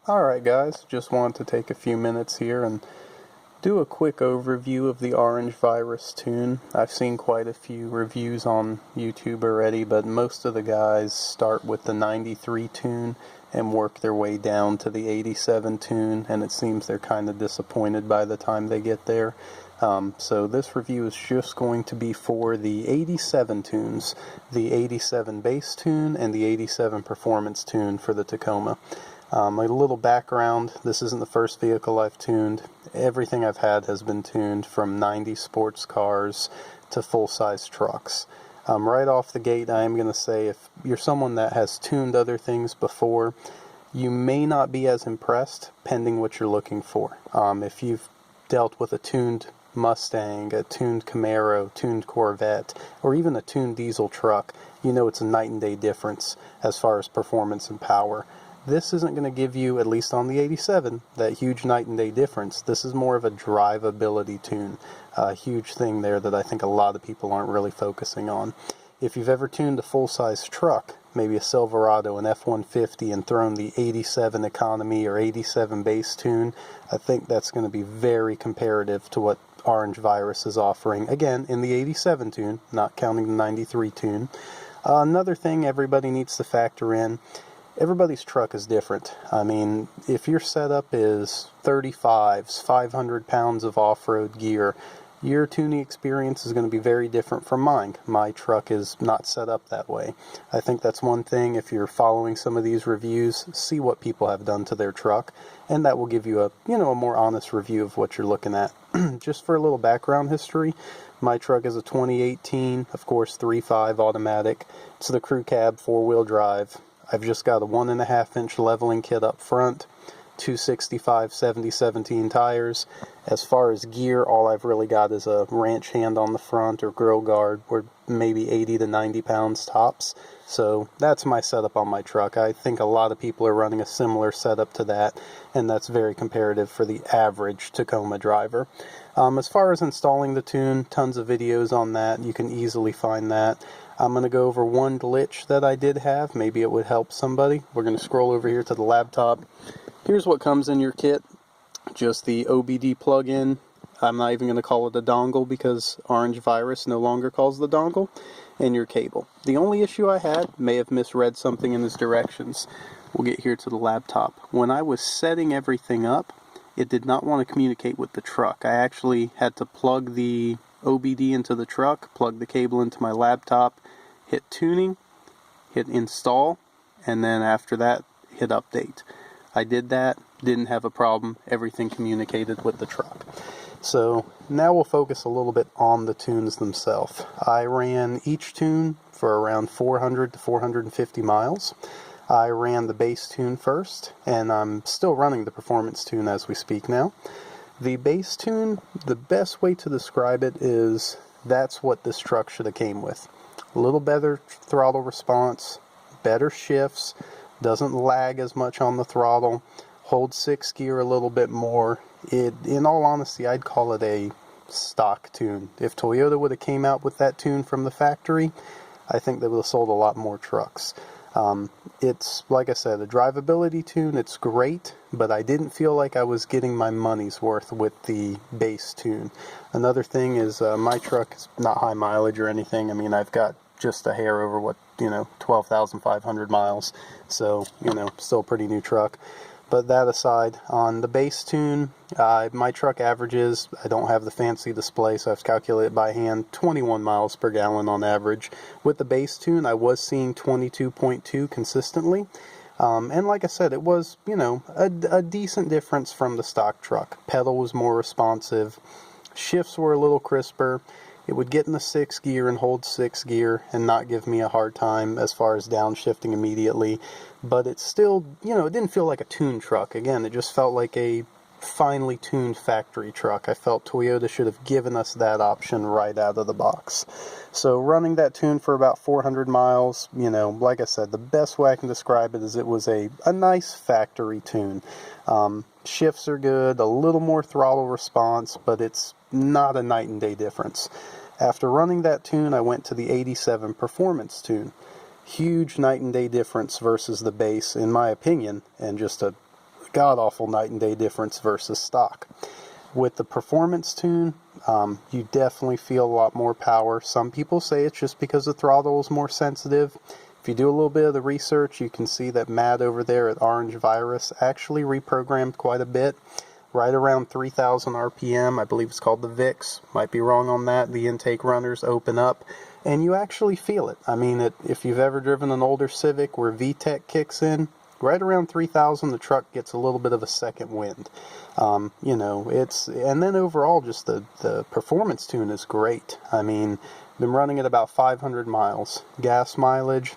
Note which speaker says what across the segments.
Speaker 1: Alright guys, just wanted to take a few minutes here and do a quick overview of the Orange Virus tune. I've seen quite a few reviews on YouTube already, but most of the guys start with the 93 tune and work their way down to the 87 tune, and it seems they're kind of disappointed by the time they get there. So this review is just going to be for the 87 tunes, the 87 bass tune and the 87 performance tune for the Tacoma. A little background, this isn't the first vehicle I've tuned. Everything I've had has been tuned from 90 sports cars to full-size trucks. Right off the gate, I am going to say if you're someone that has tuned other things before, you may not be as impressed, pending what you're looking for. If you've dealt with a tuned Mustang, a tuned Camaro, tuned Corvette, or even a tuned diesel truck, you know it's a night and day difference as far as performance and power. This isn't going to give you, at least on the 87, that huge night and day difference. This is more of a drivability tune. A huge thing there that I think a lot of people aren't really focusing on. If you've ever tuned a full-size truck, maybe a Silverado, an F-150, and thrown the 87 economy or 87 bass tune, I think that's going to be very comparative to what Orange Virus is offering. Again, in the 87 tune, not counting the 93 tune. Another thing everybody needs to factor in, everybody's truck is different. I mean, if your setup is 35s, 500 pounds of off-road gear, your tuning experience is going to be very different from mine. My truck is not set up that way. I think that's one thing. If you're following some of these reviews, see what people have done to their truck, and that will give you a more honest review of what you're looking at. Just for a little background history, my truck is a 2018, of course, 3.5 automatic. It's the crew cab 4-wheel drive. I've just got a 1.5-inch leveling kit up front, 265 70/17 tires. As far as gear, all I've really got is a ranch hand on the front or grill guard. We're maybe 80 to 90 pounds tops. So that's my setup on my truck. I think a lot of people are running a similar setup to that, and that's very comparative for the average Tacoma driver. As far as installing the tune, tons of videos on that. You can easily find that. I'm going to go over one glitch that I did have. Maybe it would help somebody. We're going to scroll over here to the laptop. Here's what comes in your kit. Just the OBD plug-in. I'm not even going to call it a dongle because Orange Virus no longer calls the dongle. And your cable. The only issue I had, may have misread something in his directions. We'll get here to the laptop. When I was setting everything up, it did not want to communicate with the truck. I actually had to plug the OBD into the truck, plug the cable into my laptop, hit tuning, hit install, and then after that, hit update. I did that, didn't have a problem, everything communicated with the truck. So now we'll focus a little bit on the tunes themselves. I ran each tune for around 400 to 450 miles. I ran the bass tune first, and I'm still running the performance tune as we speak now. The bass tune, the best way to describe it is that's what this truck should have came with. A little better throttle response, better shifts, doesn't lag as much on the throttle, holds 6 gear a little bit more. In all honesty, I'd call it a stock tune. If Toyota would have came out with that tune from the factory, I think they would have sold a lot more trucks. It's, like I said, a drivability tune. It's great, but I didn't feel like I was getting my money's worth with the bass tune. Another thing is my truck is not high mileage or anything. I mean, I've got just a hair over 12,500 miles. So, still a pretty new truck. But that aside, on the bass tune, my truck averages, I don't have the fancy display, so I've calculated by hand, 21 miles per gallon on average. With the bass tune, I was seeing 22.2 consistently. And like I said, it was, a decent difference from the stock truck. Pedal was more responsive. Shifts were a little crisper. It would get in the 6 gear and hold 6 gear and not give me a hard time as far as downshifting immediately. But it still, it didn't feel like a tuned truck. Again, it just felt like a finely tuned factory truck. I felt Toyota should have given us that option right out of the box. So running that tune for about 400 miles, like I said, the best way I can describe it is it was a nice factory tune. Shifts are good, a little more throttle response, but it's not a night and day difference. After running that tune, I went to the 87 performance tune. Huge night and day difference versus the bass, in my opinion, and just a god-awful night and day difference versus stock. With the performance tune, you definitely feel a lot more power. Some people say it's just because the throttle is more sensitive. If you do a little bit of the research, you can see that Matt over there at Orange Virus actually reprogrammed quite a bit. Right around 3,000 RPM, I believe it's called the VIX. Might be wrong on that. The intake runners open up, and you actually feel it. I mean, if you've ever driven an older Civic where VTEC kicks in, right around 3,000, the truck gets a little bit of a second wind. You know, and then overall, just the performance tune is great. I mean, been running at about 500 miles. Gas mileage,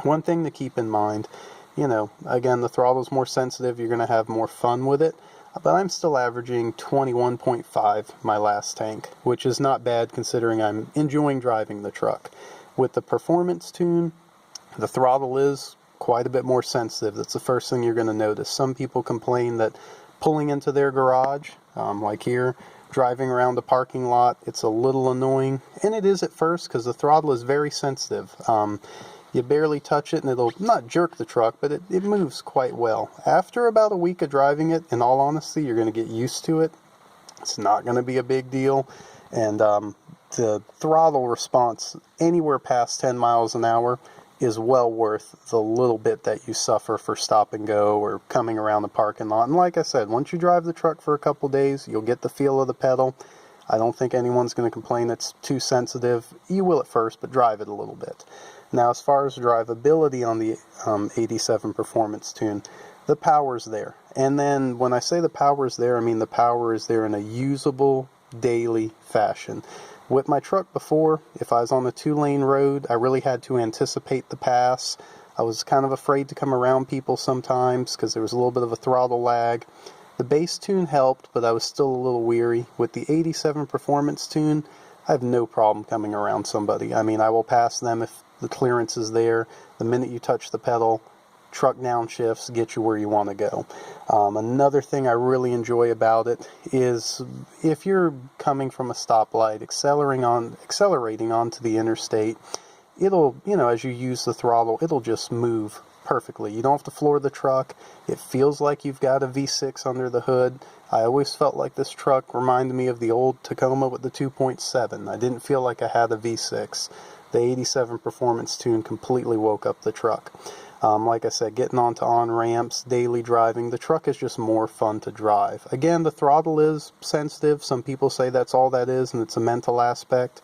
Speaker 1: one thing to keep in mind, you know, again, the throttle's more sensitive, you're going to have more fun with it, but I'm still averaging 21.5 my last tank, which is not bad considering I'm enjoying driving the truck. With the performance tune, the throttle is quite a bit more sensitive. That's the first thing you're going to notice. Some people complain that pulling into their garage, like here, driving around the parking lot, it's a little annoying, and it is at first because the throttle is very sensitive. You barely touch it and it'll not jerk the truck, but it moves quite well. After about a week of driving it, in all honesty, you're going to get used to it. It's not going to be a big deal, and the throttle response anywhere past 10 miles an hour is well worth the little bit that you suffer for stop and go or coming around the parking lot. And like I said, once you drive the truck for a couple days, you'll get the feel of the pedal. I don't think anyone's going to complain it's too sensitive. You will at first, but drive it a little bit. Now, as far as drivability on the 87 Performance Tune, the power's there. And then when I say the power's there, I mean the power is there in a usable daily fashion. With my truck before, if I was on a 2-lane road, I really had to anticipate the pass. I was kind of afraid to come around people sometimes because there was a little bit of a throttle lag. The base tune helped, but I was still a little weary. With the 87 Performance Tune, I have no problem coming around somebody. I mean, I will pass them if the clearance is there. The minute you touch the pedal, truck downshifts, get you where you want to go. Another thing I really enjoy about it is if you're coming from a stoplight, accelerating onto the interstate, it'll, you know, as you use the throttle, it'll just move perfectly. You don't have to floor the truck. It feels like you've got a V6 under the hood. I always felt like this truck reminded me of the old Tacoma with the 2.7. I didn't feel like I had a V6. The 87 Performance Tune completely woke up the truck. Like I said, getting onto on-ramps, daily driving, the truck is just more fun to drive. Again, the throttle is sensitive. Some people say that's all that is, and it's a mental aspect.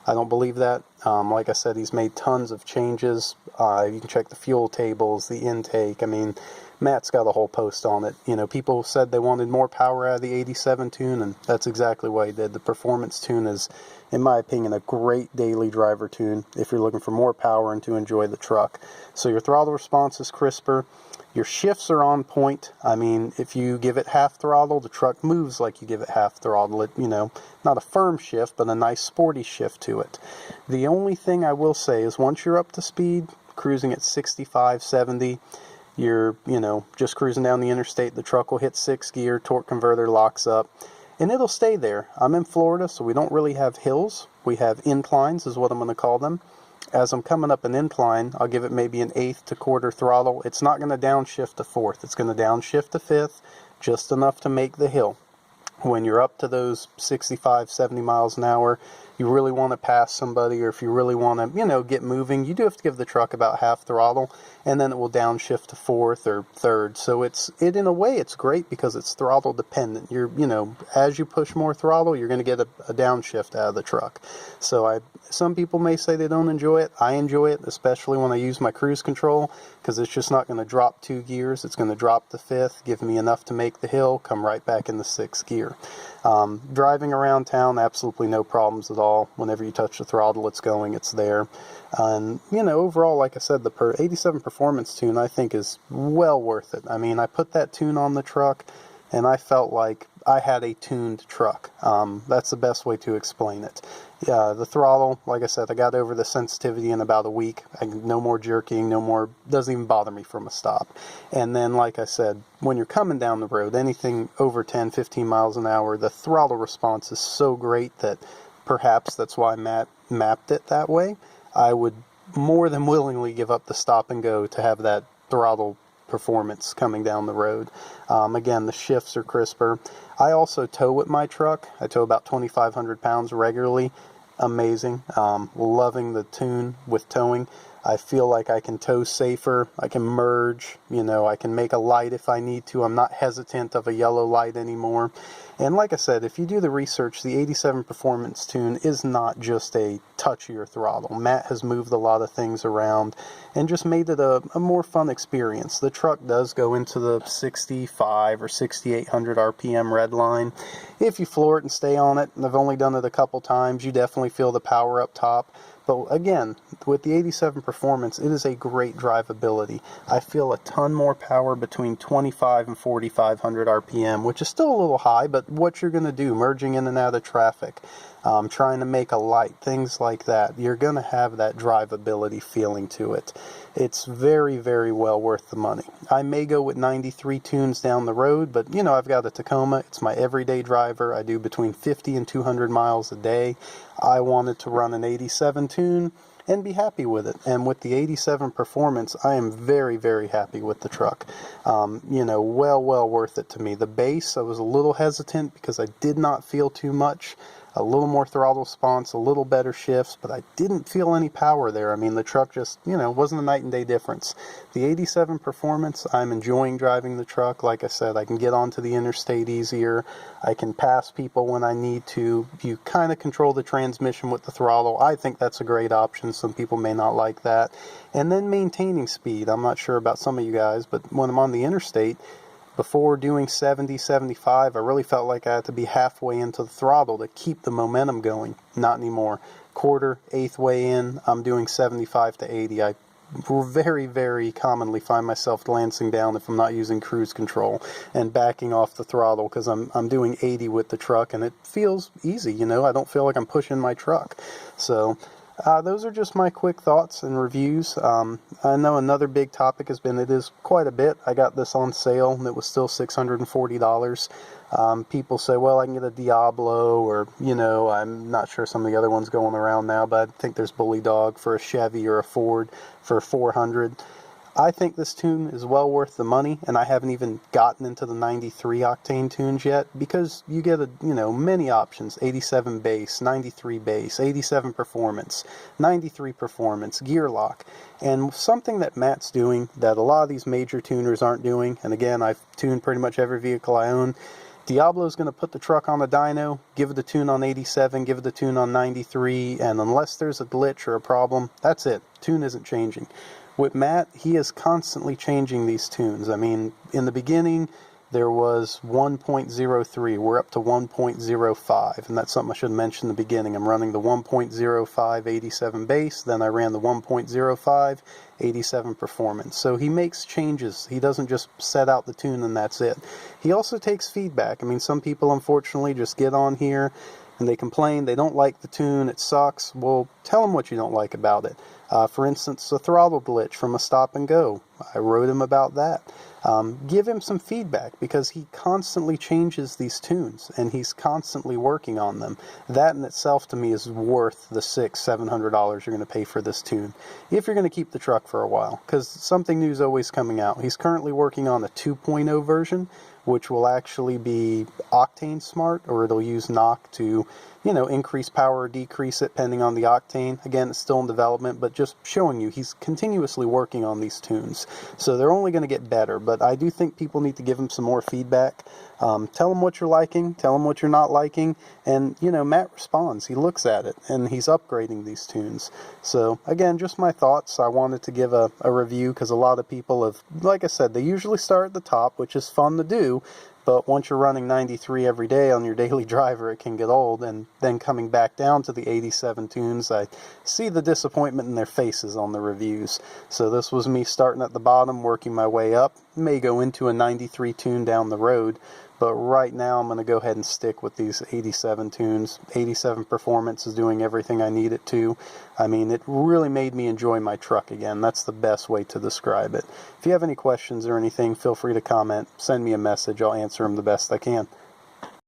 Speaker 1: I don't believe that. Like I said, he's made tons of changes. You can check the fuel tables, the intake. I mean, Matt's got a whole post on it. You know, people said they wanted more power out of the 87 tune, and that's exactly what he did. The Performance Tune is, in my opinion, a great daily driver tune if you're looking for more power and to enjoy the truck. So your throttle response is crisper. Your shifts are on point. I mean, if you give it half throttle, the truck moves like you give it half throttle. It, you know, not a firm shift, but a nice sporty shift to it. The only thing I will say is once you're up to speed, cruising at 65, 70, you're, you know, just cruising down the interstate, the truck will hit 6th gear, torque converter locks up, and it'll stay there. I'm in Florida, so we don't really have hills. We have inclines, is what I'm going to call them. As I'm coming up an incline, I'll give it maybe an 1/8 to 1/4 throttle. It's not going to downshift to 4th. It's going to downshift to 5th, just enough to make the hill. When you're up to those 65, 70 miles an hour, you really want to pass somebody, or if you really want to, you know, get moving, you do have to give the truck about half throttle, and then it will downshift to 4th or 3rd. So in a way, it's great because it's throttle dependent. You know, as you push more throttle, you're going to get a downshift out of the truck. So some people may say they don't enjoy it. I enjoy it, especially when I use my cruise control, because it's just not going to drop 2 gears. It's going to drop to 5th, give me enough to make the hill, come right back in the 6th gear. Driving around town, absolutely no problems at all. Whenever you touch the throttle, it's going, it's there. And, you know, overall, like I said, the 87 Performance Tune, I think, is well worth it. I mean, I put that tune on the truck, and I felt like I had a tuned truck. That's the best way to explain it. Yeah, the throttle, like I said, I got over the sensitivity in about a week. No more jerking, no more, doesn't even bother me from a stop. And then, like I said, when you're coming down the road, anything over 10, 15 miles an hour, the throttle response is so great that perhaps that's why Matt mapped it that way. I would more than willingly give up the stop and go to have that throttle performance coming down the road. Again, the shifts are crisper. I also tow with my truck. I tow about 2,500 pounds regularly. Amazing. Loving the tune with towing. I feel like I can tow safer. I can merge, I can make a light if I need to. I'm not hesitant of a yellow light anymore. And like I said, if you do the research, the 87 Performance tune is not just a touchier throttle. Matt has moved a lot of things around and just made it a more fun experience. The truck does go into the 65 or 6,800 RPM red line. If you floor it and stay on it, and I've only done it a couple times, you definitely feel the power up top. But again, with the 87 Performance, it is a great drivability. I feel a ton more power between 25 and 4,500 RPM, which is still a little high, but what you're going to do, merging in and out of traffic, trying to make a light, things like that, you're going to have that drivability feeling to it. It's very, very well worth the money. I may go with 93 tunes down the road, but I've got a Tacoma. It's my everyday driver. I do between 50 and 200 miles a day. I wanted to run an 87 tune and be happy with it. And with the 87 Performance, I am very, very happy with the truck. Well worth it to me. The bass, I was a little hesitant because I did not feel too much. A little more throttle response, a little better shifts, but I didn't feel any power there. I mean, the truck just, wasn't a night and day difference. The 87 Performance, I'm enjoying driving the truck. Like I said, I can get onto the interstate easier. I can pass people when I need to. You kind of control the transmission with the throttle. I think that's a great option. Some people may not like that. And then maintaining speed. I'm not sure about some of you guys, but when I'm on the interstate, before doing 70, 75, I really felt like I had to be halfway into the throttle to keep the momentum going. Not anymore. Quarter, eighth way in, I'm doing 75 to 80. I very, very commonly find myself glancing down if I'm not using cruise control and backing off the throttle because I'm doing 80 with the truck, and it feels easy, I don't feel like I'm pushing my truck. So those are just my quick thoughts and reviews. I know another big topic has been, it is quite a bit. I got this on sale and it was still $640. People say, well, I can get a Diablo, or, I'm not sure some of the other ones going around now, but I think there's Bully Dog for a Chevy or a Ford for $400. I think this tune is well worth the money, and I haven't even gotten into the 93 Octane tunes yet, because you get many options: 87 bass, 93 bass, 87 Performance, 93 Performance, gear lock. And something that Matt's doing that a lot of these major tuners aren't doing, and again, I've tuned pretty much every vehicle I own, Diablo's going to put the truck on a dyno, give it a tune on 87, give it a tune on 93, and unless there's a glitch or a problem, that's it. Tune isn't changing. With Matt, he is constantly changing these tunes. I mean, in the beginning, there was 1.03. We're up to 1.05, and that's something I should mention in the beginning. I'm running the 1.05 87 bass, then I ran the 1.05 87 Performance. So he makes changes. He doesn't just set out the tune and that's it. He also takes feedback. I mean, some people, unfortunately, just get on here and they complain, they don't like the tune, it sucks. Well, tell them what you don't like about it. For instance, a throttle glitch from a stop and go. I wrote him about that. Give him some feedback, because he constantly changes these tunes and he's constantly working on them. That in itself to me is worth the $600-700 you're going to pay for this tune, if you're going to keep the truck for a while, because something new is always coming out. He's currently working on a 2.0 version, which will actually be Octane Smart, or it'll use knock to, increase power or decrease it depending on the octane. Again, it's still in development, but just showing you he's continuously working on these tunes. So they're only going to get better, but I do think people need to give him some more feedback. Tell him what you're liking, tell him what you're not liking, and, Matt responds. He looks at it, and he's upgrading these tunes. So, again, just my thoughts. I wanted to give a review, because a lot of people have, like I said, they usually start at the top, which is fun to do, but once you're running 93 every day on your daily driver, it can get old, and then coming back down to the 87 tunes, I see the disappointment in their faces on the reviews. So this was me starting at the bottom, working my way up. May go into a 93 tune down the road, but right now I'm going to go ahead and stick with these 87 tunes. 87 Performance is doing everything I need it to. I mean, it really made me enjoy my truck again. That's the best way to describe it. If you have any questions or anything, feel free to comment. Send me a message. I'll answer them the best I can.